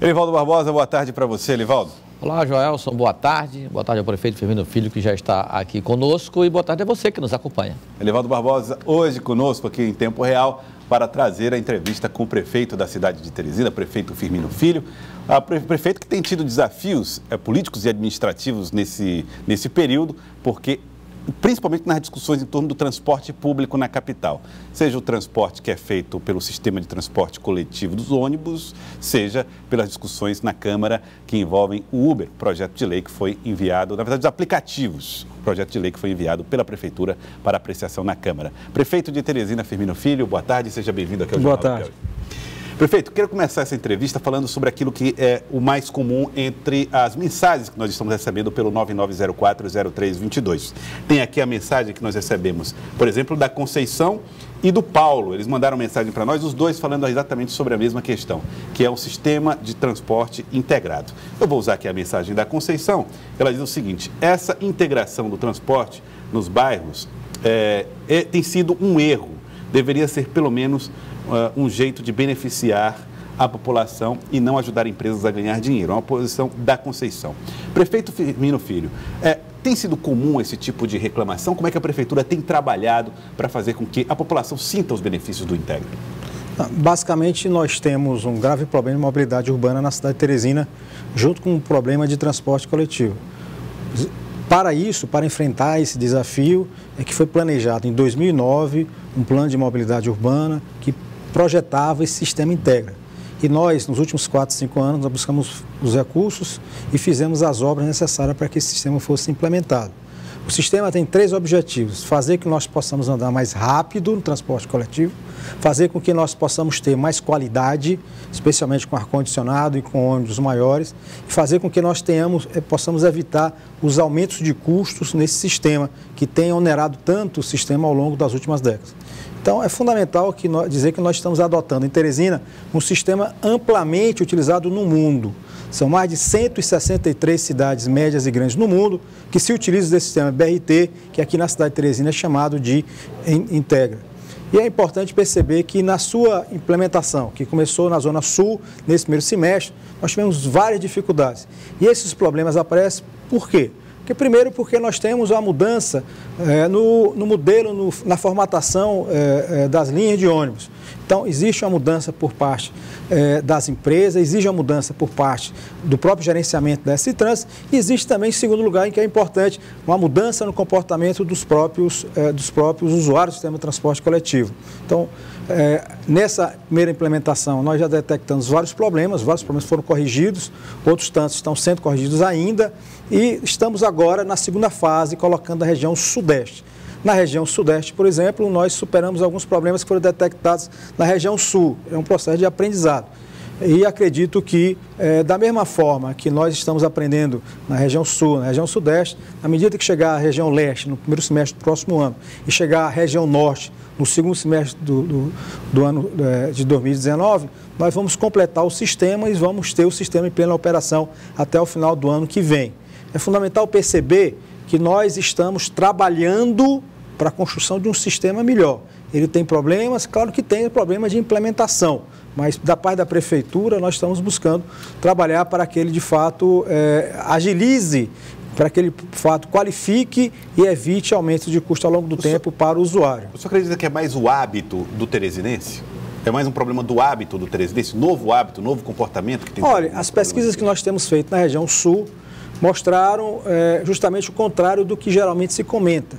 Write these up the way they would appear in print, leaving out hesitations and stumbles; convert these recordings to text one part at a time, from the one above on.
Elivaldo Barbosa, boa tarde para você, Elivaldo. Olá, Joelson, boa tarde. Boa tarde ao prefeito Firmino Filho, que já está aqui conosco, e boa tarde a você que nos acompanha. Elivaldo Barbosa, hoje conosco aqui em tempo real, para trazer a entrevista com o prefeito da cidade de Teresina, prefeito Firmino Filho. Prefeito que tem tido desafios políticos e administrativos nesse período, porque principalmente nas discussões em torno do transporte público na capital. Seja o transporte que é feito pelo sistema de transporte coletivo dos ônibus, seja pelas discussões na Câmara que envolvem o Uber, projeto de lei que foi enviado, na verdade, os aplicativos, projeto de lei que foi enviado pela Prefeitura para apreciação na Câmara. Prefeito de Teresina, Firmino Filho, boa tarde, seja bem-vindo aqui ao Jornal. Boa tarde. Prefeito, quero começar essa entrevista falando sobre aquilo que é o mais comum entre as mensagens que nós estamos recebendo pelo 99040322. Tem aqui a mensagem que nós recebemos, por exemplo, da Conceição e do Paulo. Eles mandaram mensagem para nós, os dois falando exatamente sobre a mesma questão, que é o sistema de transporte integrado. Eu vou usar aqui a mensagem da Conceição. Ela diz o seguinte: essa integração do transporte nos bairros tem sido um erro. Deveria ser pelo menos um jeito de beneficiar a população e não ajudar empresas a ganhar dinheiro. É uma posição da Conceição. Prefeito Firmino Filho, tem sido comum esse tipo de reclamação? Como é que a Prefeitura tem trabalhado para fazer com que a população sinta os benefícios do Integra? Basicamente, nós temos um grave problema de mobilidade urbana na cidade de Teresina, junto com um problema de transporte coletivo. Para isso, para enfrentar esse desafio, é que foi planejado em 2009 um plano de mobilidade urbana que projetava esse sistema Integra. E nós, nos últimos 4, 5 anos, nós buscamos os recursos e fizemos as obras necessárias para que esse sistema fosse implementado. O sistema tem 3 objetivos: fazer com que nós possamos andar mais rápido no transporte coletivo, fazer com que nós possamos ter mais qualidade, especialmente com ar-condicionado e com ônibus maiores, e fazer com que nós possamos evitar os aumentos de custos nesse sistema, que tem onerado tanto o sistema ao longo das últimas décadas. Então, é fundamental dizer que nós estamos adotando em Teresina um sistema amplamente utilizado no mundo. São mais de 163 cidades médias e grandes no mundo que se utilizam desse sistema BRT, que aqui na cidade de Teresina é chamado de Integra. E é importante perceber que na sua implementação, que começou na Zona Sul, nesse primeiro semestre, nós tivemos várias dificuldades. E esses problemas aparecem por quê? Porque nós temos uma mudança no modelo, na formatação das linhas de ônibus. Então, existe uma mudança por parte das empresas, existe uma mudança por parte do próprio gerenciamento da SC-Trans, e existe também, em segundo lugar, em que é importante, uma mudança no comportamento dos próprios usuários do sistema de transporte coletivo. Então, nessa primeira implementação, nós já detectamos vários problemas foram corrigidos, outros tantos estão sendo corrigidos ainda, e estamos agora na segunda fase, colocando a região sudeste. Na região sudeste, por exemplo, nós superamos alguns problemas que foram detectados na região sul. É um processo de aprendizado. E acredito que, da mesma forma que nós estamos aprendendo na região sul, na região sudeste, à medida que chegar à região leste, no primeiro semestre do próximo ano, e chegar à região norte, no segundo semestre do ano de 2019, nós vamos completar o sistema e vamos ter o sistema em plena operação até o final do ano que vem. É fundamental perceber que nós estamos trabalhando para a construção de um sistema melhor. Ele tem problemas, claro que tem problemas de implementação, mas da parte da Prefeitura nós estamos buscando trabalhar para que ele de fato agilize, para que ele de fato qualifique e evite aumento de custo ao longo do tempo para o usuário. O senhor acredita que é mais o hábito do teresinense? É mais um problema do hábito do teresinense, novo hábito, novo comportamento que tem? Olha, as pesquisas que nós temos feito na região sul mostraram justamente o contrário do que geralmente se comenta.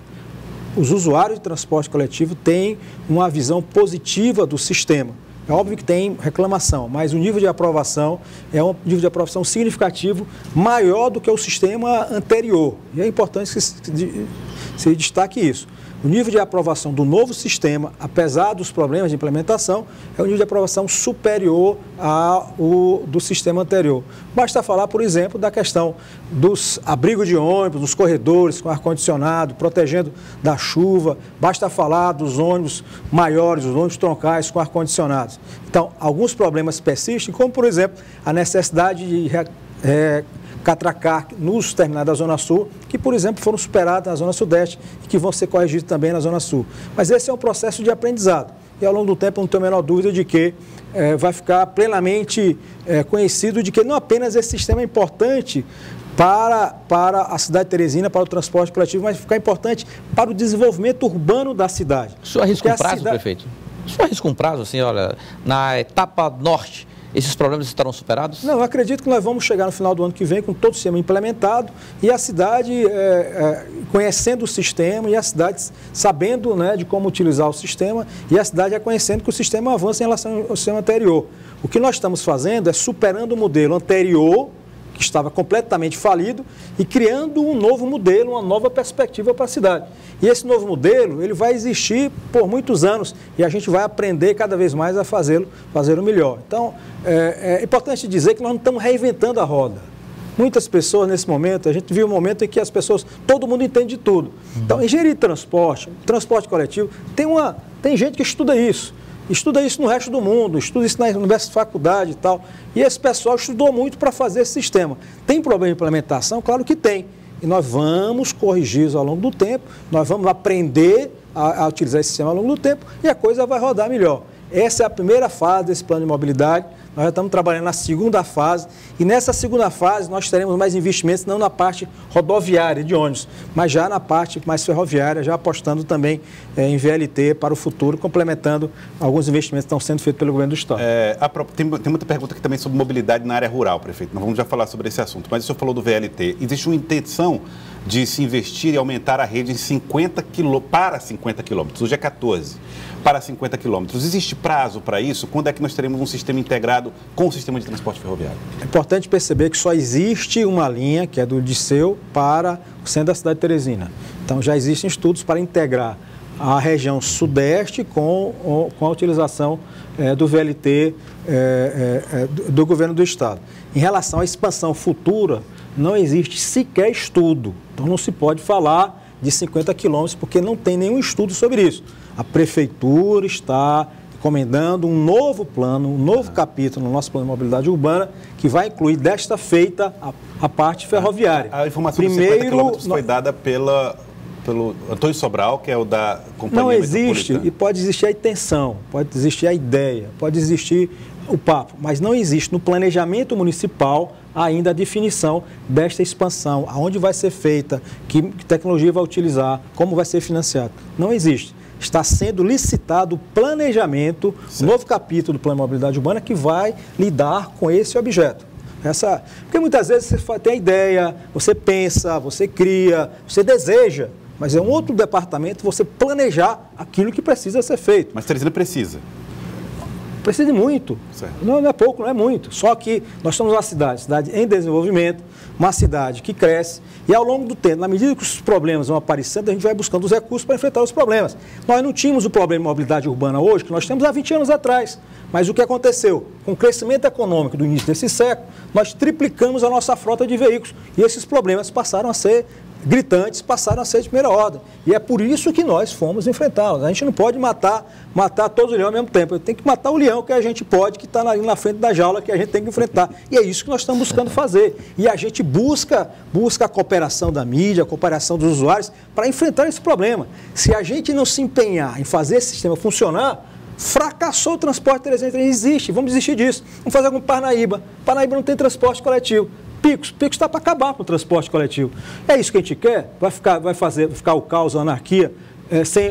Os usuários de transporte coletivo têm uma visão positiva do sistema. É óbvio que tem reclamação, mas o nível de aprovação é um nível de aprovação significativo, maior do que o sistema anterior. E é importante que se destaque isso. O nível de aprovação do novo sistema, apesar dos problemas de implementação, é um nível de aprovação superior ao do sistema anterior. Basta falar, por exemplo, da questão dos abrigos de ônibus, dos corredores com ar-condicionado, protegendo da chuva. Basta falar dos ônibus maiores, os ônibus troncais com ar-condicionados. Então, alguns problemas persistem, como, por exemplo, a necessidade de catracar nos terminais da Zona Sul, que, por exemplo, foram superados na Zona Sudeste e que vão ser corrigidos também na Zona Sul. Mas esse é um processo de aprendizado. e ao longo do tempo eu não tenho a menor dúvida de que vai ficar plenamente conhecido de que não apenas esse sistema é importante para a cidade de Teresina, para o transporte coletivo, mas ficar importante para o desenvolvimento urbano da cidade. O senhor arrisca um prazo, prefeito? O senhor arrisca um prazo, assim, olha, na etapa norte, esses problemas estarão superados? Não, eu acredito que nós vamos chegar no final do ano que vem com todo o sistema implementado e a cidade conhecendo o sistema e a cidade sabendo, né, de como utilizar o sistema e a cidade reconhecendo que o sistema avança em relação ao sistema anterior. O que nós estamos fazendo é superando o modelo anterior, que estava completamente falido, e criando um novo modelo, uma nova perspectiva para a cidade. E esse novo modelo, ele vai existir por muitos anos e a gente vai aprender cada vez mais a fazê-lo melhor. Então, é importante dizer que nós não estamos reinventando a roda. Muitas pessoas nesse momento, a gente viu um momento em que as pessoas, todo mundo entende de tudo. Então, engenharia de transporte coletivo, tem gente que estuda isso no resto do mundo, estuda isso na universidade, faculdade e tal. E esse pessoal estudou muito para fazer esse sistema. Tem problema de implementação? Claro que tem. E nós vamos corrigir isso ao longo do tempo, nós vamos aprender a utilizar esse sistema ao longo do tempo e a coisa vai rodar melhor. Essa é a primeira fase desse plano de mobilidade. Nós já estamos trabalhando na segunda fase e nessa segunda fase nós teremos mais investimentos, não na parte rodoviária de ônibus, mas já na parte mais ferroviária, já apostando também em VLT para o futuro, complementando alguns investimentos que estão sendo feitos pelo governo do Estado. Tem muita pergunta aqui também sobre mobilidade na área rural, prefeito. Nós vamos já falar sobre esse assunto, mas o senhor falou do VLT. Existe uma intenção de se investir e aumentar a rede em para 50 quilômetros, hoje é 14, para 50 quilômetros. Existe prazo para isso? Quando é que nós teremos um sistema integrado com o sistema de transporte ferroviário? É importante perceber que só existe uma linha, que é do Liceu, para o centro da cidade de Teresina. Então já existem estudos para integrar a região sudeste com a utilização do VLT do governo do Estado. Em relação à expansão futura, não existe sequer estudo. Então não se pode falar de 50 quilômetros porque não tem nenhum estudo sobre isso. A prefeitura está encomendando um novo plano, um novo capítulo no nosso plano de mobilidade urbana que vai incluir desta feita a parte ferroviária. A informação de 50 quilômetros foi dada pelo Antônio Sobral, que é o da companhia Não existe, e pode existir a intenção, pode existir a ideia, pode existir o papo, mas não existe no planejamento municipal ainda a definição desta expansão, aonde vai ser feita, que tecnologia vai utilizar, como vai ser financiado. Não existe. Está sendo licitado o planejamento, o novo capítulo do Plano de Mobilidade Urbana que vai lidar com esse objeto. Porque muitas vezes você tem a ideia, você pensa, você cria, você deseja, mas é um outro departamento você planejar aquilo que precisa ser feito. Mas Teresina precisa. Precisa de muito. Não é pouco, não é muito. Só que nós somos uma cidade em desenvolvimento, uma cidade que cresce e ao longo do tempo, na medida que os problemas vão aparecendo, a gente vai buscando os recursos para enfrentar os problemas. Nós não tínhamos o problema de mobilidade urbana hoje, que nós temos há 20 anos atrás. Mas o que aconteceu? Com o crescimento econômico do início desse século, nós triplicamos a nossa frota de veículos e esses problemas passaram a ser gritantes, passaram a ser de primeira ordem. E é por isso que nós fomos enfrentá-los. A gente não pode matar todos os leões ao mesmo tempo. Tem que matar o leão que a gente pode, que está ali na frente da jaula, que a gente tem que enfrentar. E é isso que nós estamos buscando fazer. E a gente busca a cooperação da mídia, a cooperação dos usuários para enfrentar esse problema. Se a gente não se empenhar em fazer esse sistema funcionar, fracassou o transporte teresiano. Existe, vamos desistir disso. Vamos fazer como Parnaíba. Parnaíba não tem transporte coletivo. Picos está para acabar com o transporte coletivo. É isso que a gente quer? Vai ficar o caos, a anarquia,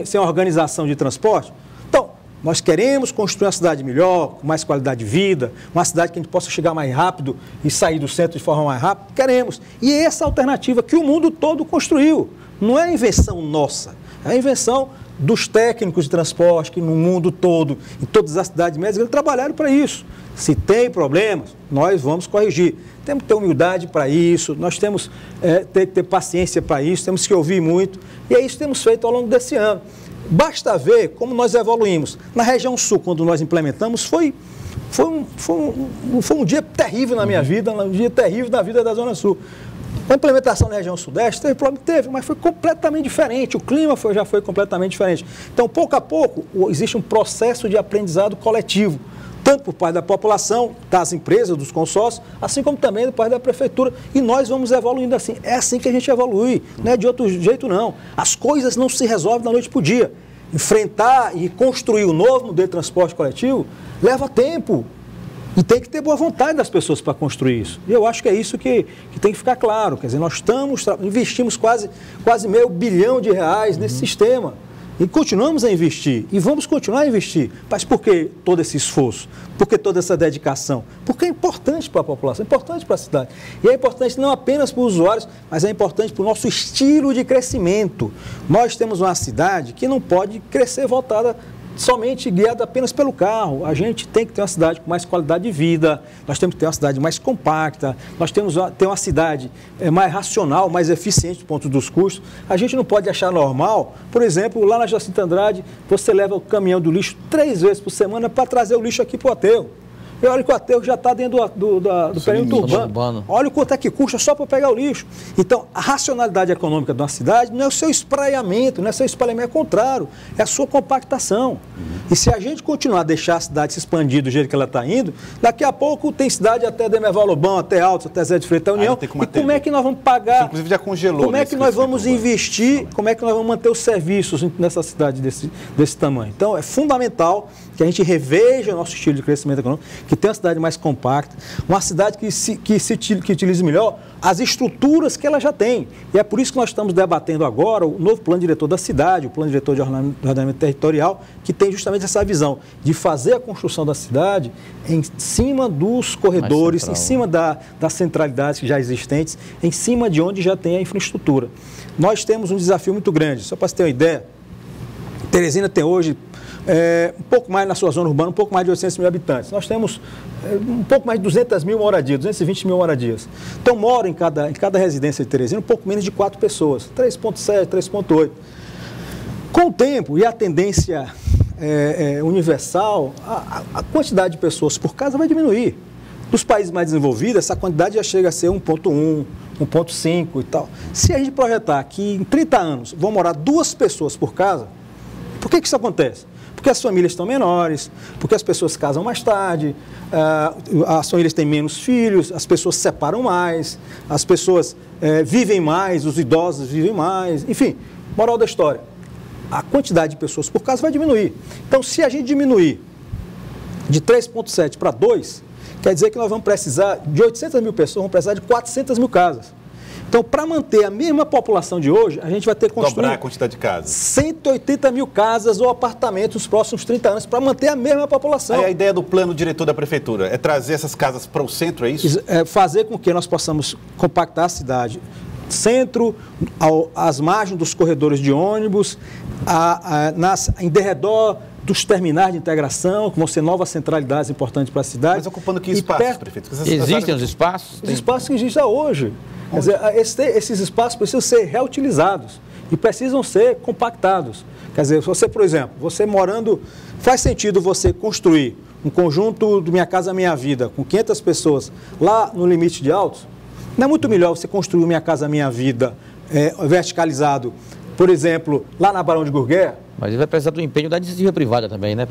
sem organização de transporte? Então, nós queremos construir uma cidade melhor, com mais qualidade de vida, uma cidade que a gente possa chegar mais rápido e sair do centro de forma mais rápida. Queremos. E essa alternativa que o mundo todo construiu. Não é invenção nossa, é a invenção dos técnicos de transporte que no mundo todo, em todas as cidades médias, trabalharam para isso. Se tem problemas, nós vamos corrigir. Temos que ter humildade para isso, nós temos que ter paciência para isso, temos que ouvir muito. E é isso que temos feito ao longo desse ano. Basta ver como nós evoluímos. Na região sul, quando nós implementamos, foi um dia terrível na minha vida, um dia terrível na vida da Zona Sul. A implementação na região sudeste teve problema, mas foi completamente diferente, o clima já foi completamente diferente. Então, pouco a pouco, existe um processo de aprendizado coletivo, tanto por parte da população, das empresas, dos consórcios, assim como também por parte da prefeitura. E nós vamos evoluindo assim. É assim que a gente evolui, não é de outro jeito não. As coisas não se resolvem da noite para o dia. enfrentar e construir o novo modelo de transporte coletivo leva tempo. E tem que ter boa vontade das pessoas para construir isso. E eu acho que é isso que tem que ficar claro. Quer dizer, nós investimos quase R$500 bilhão nesse sistema. E continuamos a investir. E vamos continuar a investir. Mas por que todo esse esforço? Por que toda essa dedicação? Porque é importante para a população, é importante para a cidade. E é importante não apenas para os usuários, mas é importante para o nosso estilo de crescimento. Nós temos uma cidade que não pode crescer voltada somente guiada apenas pelo carro. A gente tem que ter uma cidade com mais qualidade de vida, nós temos que ter uma cidade mais compacta, nós temos que ter uma cidade mais racional, mais eficiente do ponto dos custos. A gente não pode achar normal, por exemplo, lá na Jacinto Andrade, você leva o caminhão do lixo 3 vezes por semana para trazer o lixo aqui para o aterro. E olha que o aterro já está dentro do perímetro urbano. Olha o quanto é que custa só para pegar o lixo. Então, a racionalidade econômica de uma cidade não é o seu espraiamento, não é o seu espalhamento, é o contrário, é a sua compactação. E se a gente continuar a deixar a cidade se expandir do jeito que ela está indo, daqui a pouco tem cidade até Demerval Lobão, até Altos, até Zé de Freitas, União. E como é que nós vamos pagar? Inclusive já congelou. Como é que nós vamos investir? Como é que nós vamos manter os serviços nessa cidade desse tamanho? Então, é fundamental que a gente reveja o nosso estilo de crescimento econômico, que tenha uma cidade mais compacta, uma cidade que utilize melhor as estruturas que ela já tem. E é por isso que nós estamos debatendo agora o novo plano diretor da cidade, o plano diretor de ordenamento territorial, que tem justamente essa visão de fazer a construção da cidade em cima dos corredores, em cima das centralidades que já existentes, em cima de onde já tem a infraestrutura. Nós temos um desafio muito grande, só para você ter uma ideia, Teresina tem hoje um pouco mais na sua zona urbana, um pouco mais de 800 mil habitantes. Nós temos um pouco mais de 200 mil moradias, 220 mil moradias. Então, moram em cada residência de Teresina um pouco menos de 4 pessoas, 3,7, 3,8. Com o tempo e a tendência universal, a quantidade de pessoas por casa vai diminuir. Nos países mais desenvolvidos, essa quantidade já chega a ser 1,1, 1,5 e tal. Se a gente projetar que em 30 anos vão morar 2 pessoas por casa, por que isso acontece? Porque as famílias estão menores, porque as pessoas casam mais tarde, as famílias têm menos filhos, as pessoas se separam mais, as pessoas vivem mais, os idosos vivem mais, enfim, moral da história. A quantidade de pessoas por casa vai diminuir. Então, se a gente diminuir de 3,7 para 2, quer dizer que nós vamos precisar de 800 mil pessoas, vamos precisar de 400 mil casas. Então, para manter a mesma população de hoje, a gente vai ter que construir dobrar a quantidade de casas. 180 mil casas ou apartamentos nos próximos 30 anos para manter a mesma população. Aí a ideia do plano diretor da prefeitura é trazer essas casas para o centro, é isso? É fazer com que nós possamos compactar a cidade. Centro, às margens dos corredores de ônibus, em derredor dos terminais de integração, que vão ser novas centralidades importantes para a cidade. Mas ocupando que espaços, prefeito? Existem os espaços? Os espaços que existem hoje. Quer dizer, esses espaços precisam ser reutilizados e precisam ser compactados. Quer dizer, você, por exemplo, você morando, faz sentido você construir um conjunto do Minha Casa Minha Vida com 500 pessoas lá no limite de Altos? Não é muito melhor você construir o Minha Casa Minha Vida verticalizado, por exemplo, lá na Barão de Gurgué? Mas ele vai precisar do empenho da iniciativa privada também, né?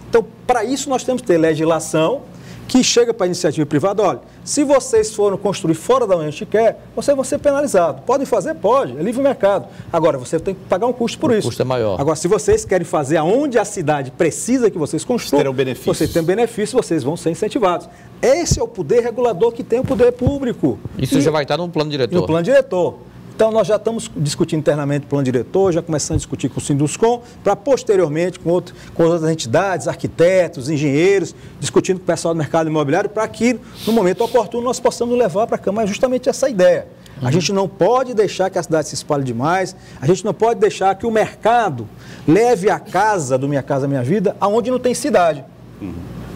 Então, para isso nós temos que ter legislação que chega para a iniciativa privada, olha, se vocês forem construir fora da onde a gente quer, vocês vão ser penalizados. Podem fazer? Pode, é livre mercado. Agora, você tem que pagar um custo por isso. O custo é maior. Agora, se vocês querem fazer aonde a cidade precisa que vocês construam, terão benefícios. Vocês têm benefício, vocês vão ser incentivados. Esse é o poder regulador que tem o poder público. Isso já vai estar no plano diretor. No plano diretor. Então, nós já estamos discutindo internamente o plano diretor, já começando a discutir com o Sinduscom, para posteriormente com outras entidades, arquitetos, engenheiros, discutindo com o pessoal do mercado imobiliário, para que, no momento oportuno, nós possamos levar para a Câmara justamente essa ideia. A gente não pode deixar que a cidade se espalhe demais, a gente não pode deixar que o mercado leve a casa do Minha Casa Minha Vida aonde não tem cidade.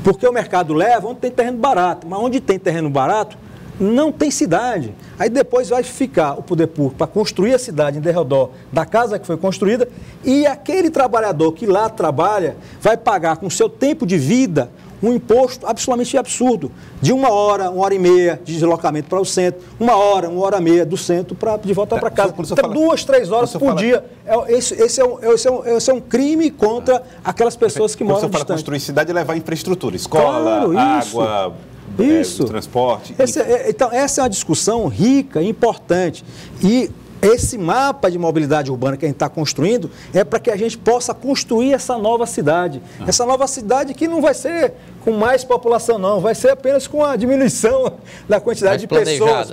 Porque o mercado leva onde tem terreno barato, mas onde tem terreno barato, não tem cidade. Aí depois vai ficar o poder público para construir a cidade em derredor da casa que foi construída e aquele trabalhador que lá trabalha vai pagar com o seu tempo de vida um imposto absolutamente absurdo, de 1 hora, 1 hora e meia de deslocamento para o centro, 1 hora, 1 hora e meia do centro de volta para casa. Então, 2, 3 horas por dia. Esse é um crime contra aquelas pessoas que moram distante. Construir cidade e levar infraestrutura, escola, água... Isso. Transporte. Então, essa é uma discussão rica e importante. E Esse mapa de mobilidade urbana que a gente está construindo é para que a gente possa construir essa nova cidade. Essa nova cidade que não vai ser com mais população, não. Vai ser apenas com a diminuição da quantidade de pessoas.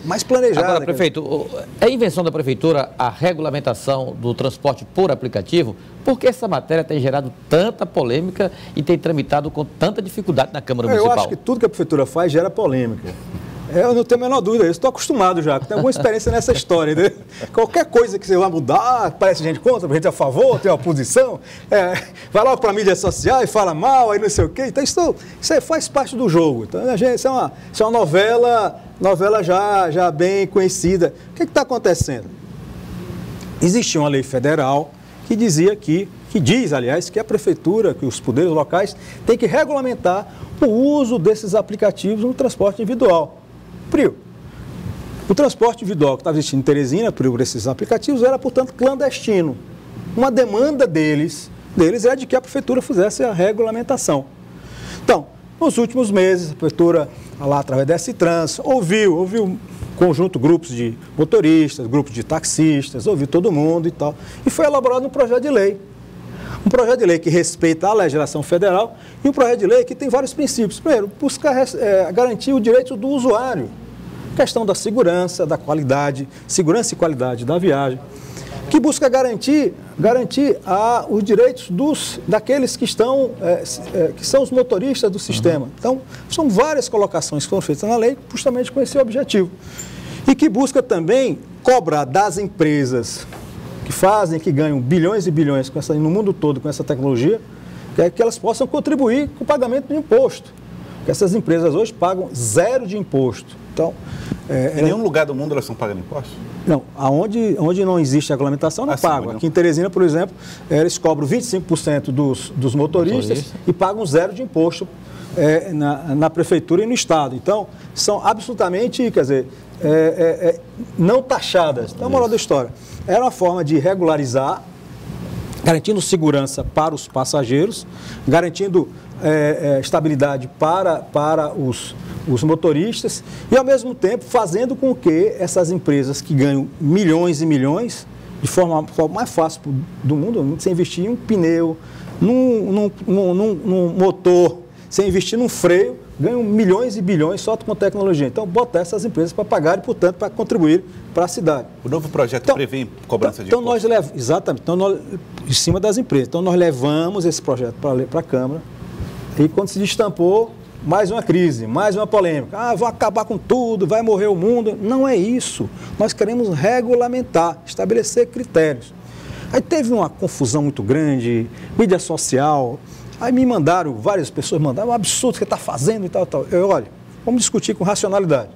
Mais planejada. Agora, prefeito, é invenção da prefeitura a regulamentação do transporte por aplicativo? Porque essa matéria tem gerado tanta polêmica e tem tramitado com tanta dificuldade na Câmara Municipal. Eu acho que tudo que a prefeitura faz gera polêmica. Eu não tenho a menor dúvida, eu estou acostumado já, tenho alguma experiência nessa história. Né? Qualquer coisa que você vai mudar, parece gente contra, gente a favor, tem oposição, vai logo para a mídia social e fala mal, aí não sei o quê. Então isso aí faz parte do jogo. Então, isso é uma novela já bem conhecida. O que está acontecendo? Existia uma lei federal que dizia que diz, aliás, que a prefeitura, que os poderes locais têm que regulamentar o uso desses aplicativos no transporte individual. O transporte individual que estava existindo em Teresina, por esses aplicativos, era, portanto, clandestino. Uma demanda deles era de que a prefeitura fizesse a regulamentação. Então, nos últimos meses, a prefeitura, lá através da S-Trans, ouviu grupos de motoristas, grupos de taxistas, ouviu todo mundo e tal, e foi elaborado um projeto de lei. Um projeto de lei que respeita a legislação federal e um projeto de lei que tem vários princípios. Primeiro, buscar garantir o direito do usuário. Questão da segurança, da qualidade, segurança e qualidade da viagem, que busca garantir os direitos daqueles que são os motoristas do sistema. Então, são várias colocações que foram feitas na lei justamente com esse objetivo. E que busca também cobrar das empresas que ganham bilhões e bilhões no mundo todo com essa tecnologia, que elas possam contribuir com o pagamento de imposto. Porque essas empresas hoje pagam 0 de imposto. Então, em nenhum lugar do mundo elas estão pagando imposto? Não, onde não existe regulamentação, não pagam. Aqui em Teresina, por exemplo, eles cobram 25% dos motoristas e pagam 0 de imposto na prefeitura e no estado. Então, são absolutamente, não taxadas. Então, a moral da história. Era uma forma de regularizar, garantindo segurança para os passageiros, garantindo estabilidade para os motoristas e, ao mesmo tempo, fazendo com que essas empresas que ganham milhões e milhões, de forma mais fácil do mundo, sem investir em um pneu, num motor, sem investir num freio, ganham milhões e bilhões só com tecnologia. Então, botar essas empresas para pagar e, portanto, para contribuir para a cidade. O novo projeto prevê cobrança de imposto? Exatamente. Então, em cima das empresas. Então, nós levamos esse projeto para a Câmara e, quando se destampou, mais uma crise, mais uma polêmica. Vão acabar com tudo, vai morrer o mundo. Não é isso. Nós queremos regulamentar, estabelecer critérios. Aí teve uma confusão muito grande, mídia social. Aí várias pessoas mandaram, é um absurdo que você está fazendo e tal. Olha, vamos discutir com racionalidade.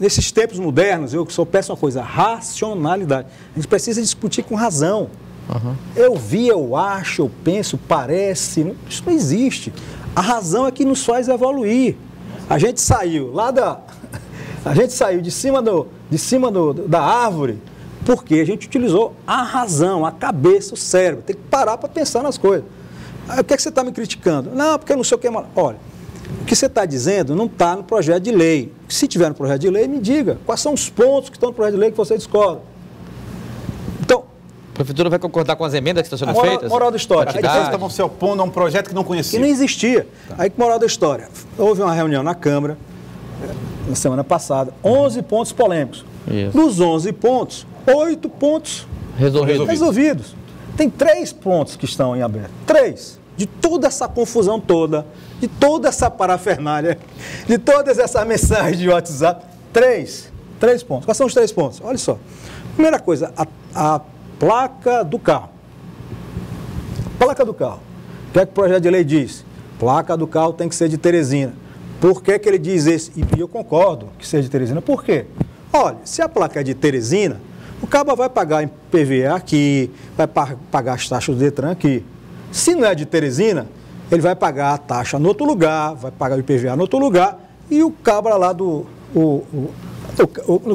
Nesses tempos modernos, eu só peço uma coisa, racionalidade. A gente precisa discutir com razão. Uhum. Eu acho, eu penso, parece, isso não existe. A razão é que nos faz evoluir. A gente saiu de cima da árvore porque a gente utilizou a razão, a cabeça, o cérebro. Tem que parar para pensar nas coisas. O que é que você está me criticando? Não, porque não sei o que. Olha, o que você está dizendo não está no projeto de lei. Se tiver no projeto de lei, me diga quais são os pontos que estão no projeto de lei que você discorda. Então, a prefeitura vai concordar com as emendas que estão sendo feitas? Moral da história. Aí vocês estavam se opondo a um projeto que não conhecia. Que não existia. Tá. Aí, moral da história. Houve uma reunião na Câmara, na semana passada, 11 pontos polêmicos. Isso. Dos 11 pontos, 8 pontos resolvidos. Tem 3 pontos que estão em aberto. 3. De toda essa confusão toda, de toda essa parafernália, de todas essas mensagens de WhatsApp, 3 pontos. Quais são os 3 pontos? Olha só. Primeira coisa, a placa do carro. Placa do carro. O que é que o projeto de lei diz? Placa do carro tem que ser de Teresina. Por que ele diz isso? E eu concordo que seja de Teresina. Por quê? Olha, se a placa é de Teresina, o cabo vai pagar em PVA aqui, vai pagar as taxas do Detran aqui. Se não é de Teresina, ele vai pagar a taxa no outro lugar, vai pagar o IPVA no outro lugar, e o cabra lá no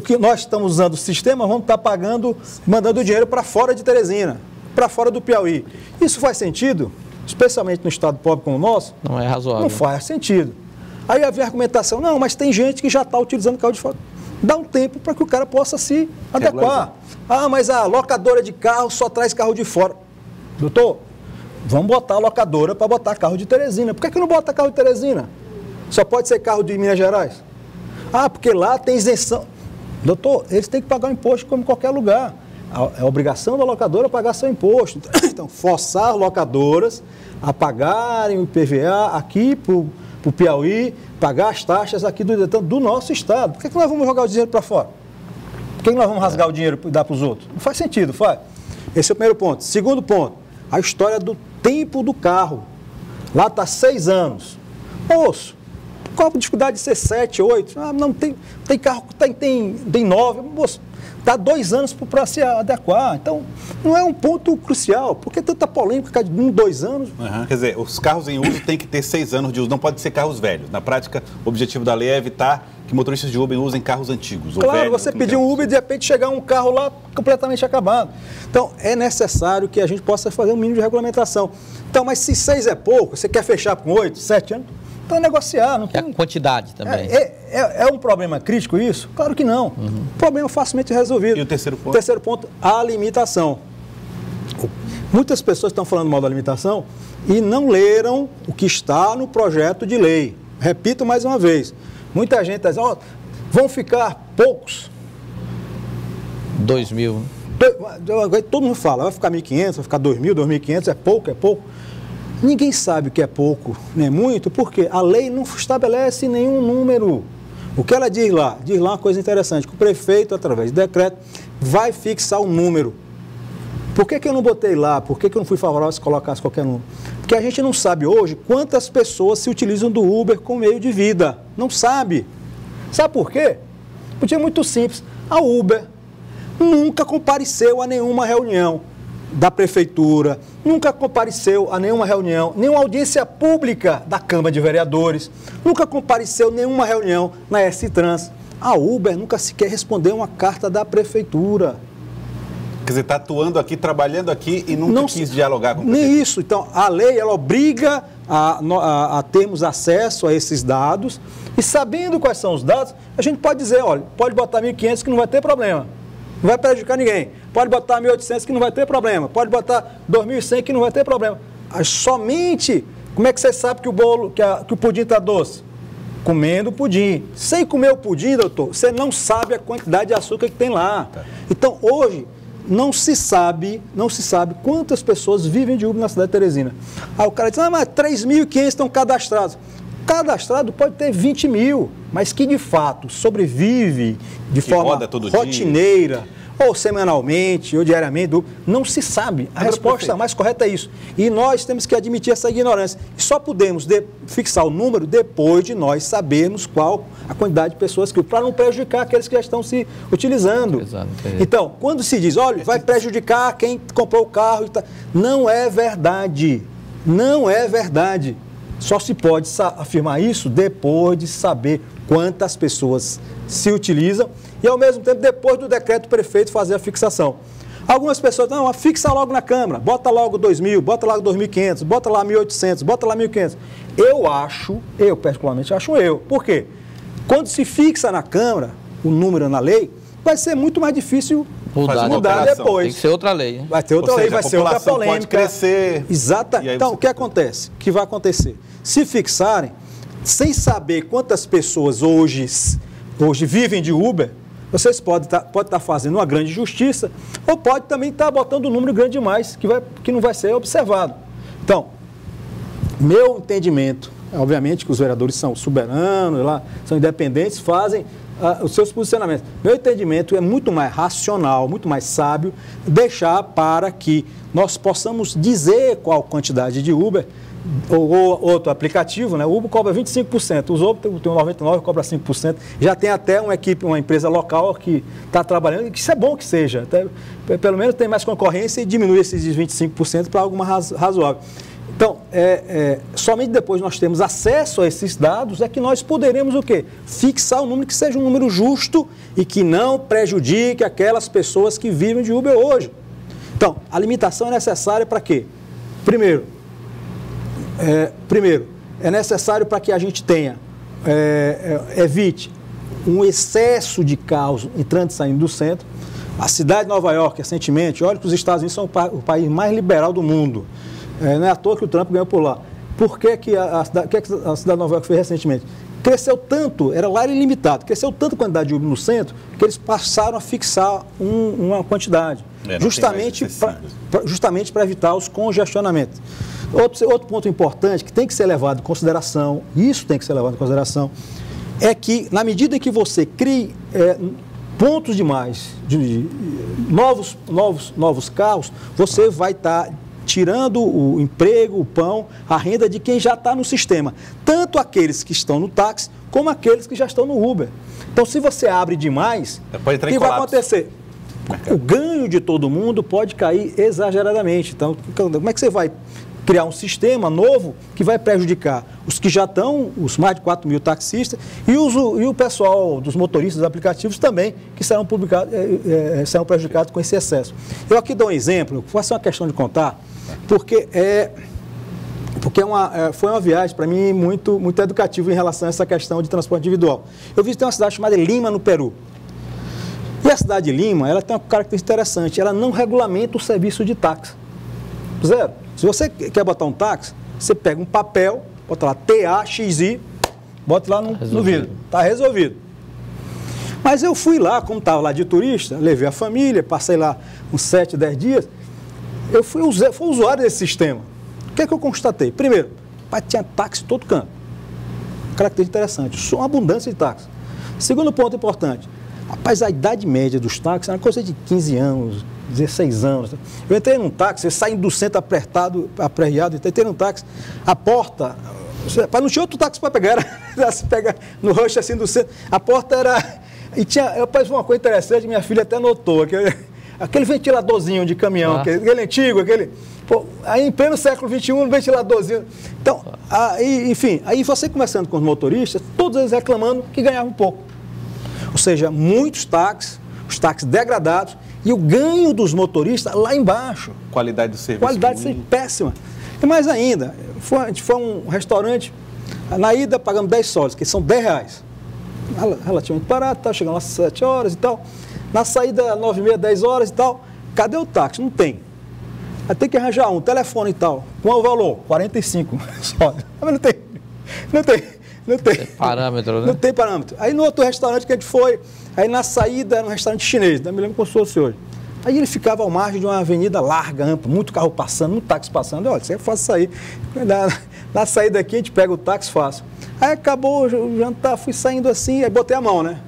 que nós estamos usando o sistema, vamos estar pagando, mandando dinheiro para fora de Teresina, para fora do Piauí. Isso faz sentido? Especialmente no estado pobre como o nosso? Não é razoável. Não faz sentido. Aí havia argumentação, não, mas tem gente que já está utilizando carro de fora. Dá um tempo para que o cara possa se adequar. Ah, mas a locadora de carro só traz carro de fora. Doutor, vamos botar a locadora para botar carro de Teresina. Por que não bota carro de Teresina? Só pode ser carro de Minas Gerais? Ah, porque lá tem isenção. Doutor, eles têm que pagar o imposto como em qualquer lugar. É obrigação da locadora pagar seu imposto. Então, forçar locadoras a pagarem o IPVA aqui para o Piauí, pagar as taxas aqui do nosso estado. Por que nós vamos jogar o dinheiro para fora? Por que nós vamos rasgar o dinheiro e dar para os outros? Não faz sentido, faz. Esse é o primeiro ponto. Segundo ponto, a história do tempo do carro. Lá está 6 anos. Moço, qual a dificuldade de ser 7, 8? Ah, não, tem carro que tem 9. Moço, dá 2 anos para se adequar. Então, não é um ponto crucial. Por que tanta polêmica de 1, 2 anos? Quer dizer, os carros em uso têm que ter 6 anos de uso, não podem ser carros velhos. Na prática, o objetivo da lei é evitar que motoristas de Uber usem carros antigos. Claro, velhos, você pedir um Uber e de repente chegar um carro lá completamente acabado. Então, é necessário que a gente possa fazer um mínimo de regulamentação. Então, mas se 6 é pouco, você quer fechar com 8, 7 anos? Então, negociar. Não tem... É a quantidade também. É um problema crítico isso? Claro que não. Problema facilmente resolvido. E o terceiro ponto? O terceiro ponto, a limitação. Muitas pessoas estão falando mal da limitação e não leram o que está no projeto de lei. Repito mais uma vez. Muita gente está dizendo, vão ficar poucos. 2.000. Todo mundo fala, vai ficar 1.500, vai ficar 2.000, 2.500, é pouco, é pouco. Ninguém sabe o que é pouco, nem muito, porque a lei não estabelece nenhum número. O que ela diz lá? Diz lá uma coisa interessante, que o prefeito, através de decreto, vai fixar um número. Por que eu não botei lá? Por que eu não fui favorável se colocasse qualquer número? Porque a gente não sabe hoje quantas pessoas se utilizam do Uber como meio de vida. Não sabe. Sabe por quê? Porque é muito simples. A Uber nunca compareceu a nenhuma reunião da prefeitura, nunca compareceu a nenhuma reunião, nenhuma audiência pública da Câmara de Vereadores, nunca compareceu a nenhuma reunião na S-Trans. A Uber nunca sequer respondeu uma carta da prefeitura. Quer dizer, está atuando aqui, trabalhando aqui e nunca quis dialogar com o prefeito. Nem isso. Então, a lei, ela obriga a termos acesso a esses dados e sabendo quais são os dados, a gente pode dizer, olha, pode botar 1.500 que não vai ter problema. Não vai prejudicar ninguém. Pode botar 1.800 que não vai ter problema. Pode botar 2.100 que não vai ter problema. Somente, como é que você sabe que o bolo, que o pudim está doce? Comendo o pudim. Sem comer o pudim, doutor, você não sabe a quantidade de açúcar que tem lá. Então, hoje, não se sabe quantas pessoas vivem de Uber na cidade de Teresina. Aí o cara diz, mas 3.500 estão cadastrados. Cadastrado pode ter 20.000, mas que de fato sobrevive de forma rotineira, ou semanalmente, ou diariamente, não se sabe. A resposta mais correta é isso. E nós temos que admitir essa ignorância. E só podemos fixar o número depois de nós sabermos qual a quantidade de pessoas que, para não prejudicar aqueles que já estão se utilizando. Então, quando se diz, olha, vai prejudicar quem comprou o carro, não é verdade. Não é verdade. Só se pode afirmar isso depois de saber quantas pessoas se utilizam e, ao mesmo tempo, depois do decreto do prefeito fazer a fixação. Algumas pessoas, não, fixa logo na Câmara, bota logo 2.000, bota logo 2.500, bota lá 1.800, bota lá 1.500. Eu particularmente acho Por quê? Quando se fixa na Câmara o número na lei, vai ser muito mais difícil mudar depois. Tem que ser outra lei. Vai ter outra lei, vai ser outra polêmica. Pode crescer. Exatamente. Então, o que acontece? O que vai acontecer? Se fixarem, sem saber quantas pessoas hoje vivem de Uber, vocês podem estar fazendo uma grande justiça ou pode também estar botando um número grande demais que não vai ser observado. Então, meu entendimento, obviamente que os vereadores são soberanos, são independentes, fazem os seus posicionamentos. Meu entendimento é muito mais racional, muito mais sábio, deixar para que nós possamos dizer qual quantidade de Uber ou outro aplicativo, né? O Uber cobra 25%, os outros tem um 99%, cobra 5%. Já tem até uma empresa local que está trabalhando, e que isso é bom que seja. Até, pelo menos tem mais concorrência e diminui esses 25% para algo mais razoável. Então, somente depois nós temos acesso a esses dados é que nós poderemos o quê? Fixar um número que seja um número justo e que não prejudique aquelas pessoas que vivem de Uber hoje. Então, a limitação é necessária para quê? Primeiro, é necessário para que a gente evite um excesso de carros entrando e saindo do centro. A cidade de Nova York, recentemente, olha que os Estados Unidos são o país mais liberal do mundo. Não é à toa que o Trump ganhou por lá. Por que a cidade de Nova York fez recentemente? Cresceu tanto, lá era ilimitado, cresceu tanto a quantidade de Uber no centro que eles passaram a fixar uma quantidade, justamente para evitar os congestionamentos. Outro ponto importante que tem que ser levado em consideração, isso tem que ser levado em consideração, é que na medida em que você crie pontos demais de novos carros, você vai estar tirando o emprego, o pão, a renda de quem já está no sistema. Tanto aqueles que estão no táxi, como aqueles que já estão no Uber. Então, se você abre demais, o que vai acontecer? O ganho de todo mundo pode cair exageradamente. Então, como é que você vai criar um sistema novo que vai prejudicar os que já estão, os mais de 4 mil taxistas, e o pessoal dos motoristas dos aplicativos também, que serão prejudicados com esse excesso. Eu aqui dou um exemplo, vai ser uma questão de contar, porque foi uma viagem para mim muito educativa em relação a essa questão de transporte individual. Eu visitei uma cidade chamada Lima, no Peru. E a cidade de Lima, ela tem uma característica interessante, ela não regulamenta o serviço de táxi. Zero. Se você quer botar um táxi, você pega um papel, bota lá TAXI, bota lá no vidro. Está resolvido. Mas eu fui lá, como estava lá de turista, levei a família, passei lá uns 7, 10 dias, eu fui usuário desse sistema. O que é que eu constatei? Primeiro, tinha táxi em todo canto. Característica interessante, uma abundância de táxi. Segundo ponto importante, rapaz, a idade média dos táxis é uma coisa de 15 anos, 16 anos. Eu entrei num táxi, saindo do centro aperreado, entrei num táxi, a porta, não tinha outro táxi para pegar, se pega no rush assim do centro, a porta era, e tinha, uma coisa interessante, minha filha até notou, aquele ventiladorzinho de caminhão, aquele antigo, aí em pleno século XXI, um ventiladorzinho. Então, enfim, aí você conversando com os motoristas, todos eles reclamando que ganhavam pouco. Ou seja, muitos táxis, os táxis degradados, e o ganho dos motoristas lá embaixo. Qualidade do serviço. Qualidade do serviço péssima. E mais ainda, a gente foi a um restaurante, na ida pagamos 10 soles, que são R$10. Relativamente barato, tá, chegando às 7 horas e tal. Na saída, 9h30, 10 horas e tal. Cadê o táxi? Não tem. Aí tem que arranjar um telefone e tal. Qual o valor? 45 soles. Mas não tem parâmetro, né? Não tem parâmetro. Aí no outro restaurante que a gente foi, aí na saída era um restaurante chinês, me lembro como se fosse hoje. Aí ele ficava ao margem de uma avenida larga, ampla, muito carro passando, muito táxi passando. Olha, isso é fácil sair. Na saída aqui a gente pega o táxi fácil. Aí acabou o jantar, fui saindo assim, aí botei a mão, né?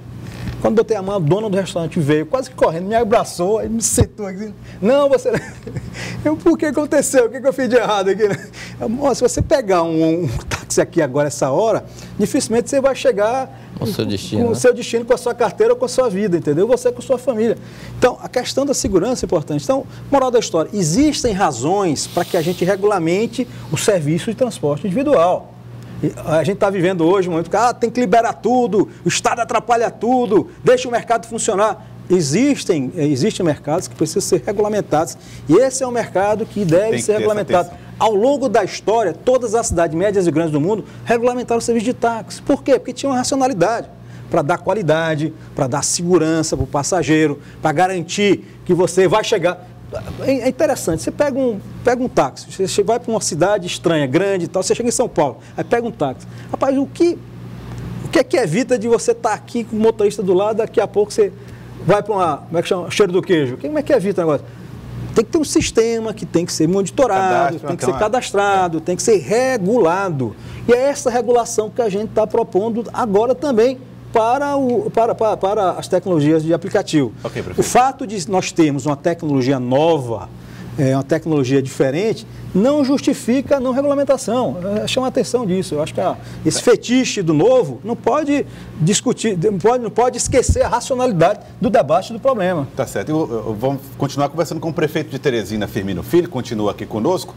Quando botei a mão, a dona do restaurante veio, quase que correndo, me abraçou, aí me sentou aqui. Não, você... Por que aconteceu? O que eu fiz de errado aqui? Se você pegar um táxi aqui agora, essa hora, dificilmente você vai chegar com seu destino, com o seu destino, com a sua carteira ou com a sua vida, entendeu? Você com a sua família. Então, a questão da segurança é importante. Então, moral da história, existem razões para que a gente regulamente o serviço de transporte individual. A gente está vivendo hoje um momento que tem que liberar tudo, o Estado atrapalha tudo, deixa o mercado funcionar. Existem mercados que precisam ser regulamentados e esse é um mercado que deve ser regulamentado. Ao longo da história, todas as cidades médias e grandes do mundo regulamentaram o serviço de táxi. Por quê? Porque tinha uma racionalidade para dar qualidade, para dar segurança para o passageiro, para garantir que você vai chegar... É interessante, você pega um táxi, você vai para uma cidade estranha, grande e tal, você chega em São Paulo, aí pega um táxi. Rapaz, o que é que evita de você estar aqui com o motorista do lado, daqui a pouco você vai para uma, como é que chama? Cheiro do queijo. Como é que evita o negócio? Tem que ter um sistema que tem que ser monitorado, tem que ser cadastrado, tem que ser regulado. E é essa regulação que a gente está propondo agora também para as tecnologias de aplicativo. Okay, o fato de nós termos uma tecnologia nova, uma tecnologia diferente, não justifica a não regulamentação. Chama a atenção disso. Eu acho que esse fetiche do novo não pode discutir, não pode esquecer a racionalidade do debate do problema. Tá certo. Vamos continuar conversando com o prefeito de Teresina, Firmino Filho, continua aqui conosco.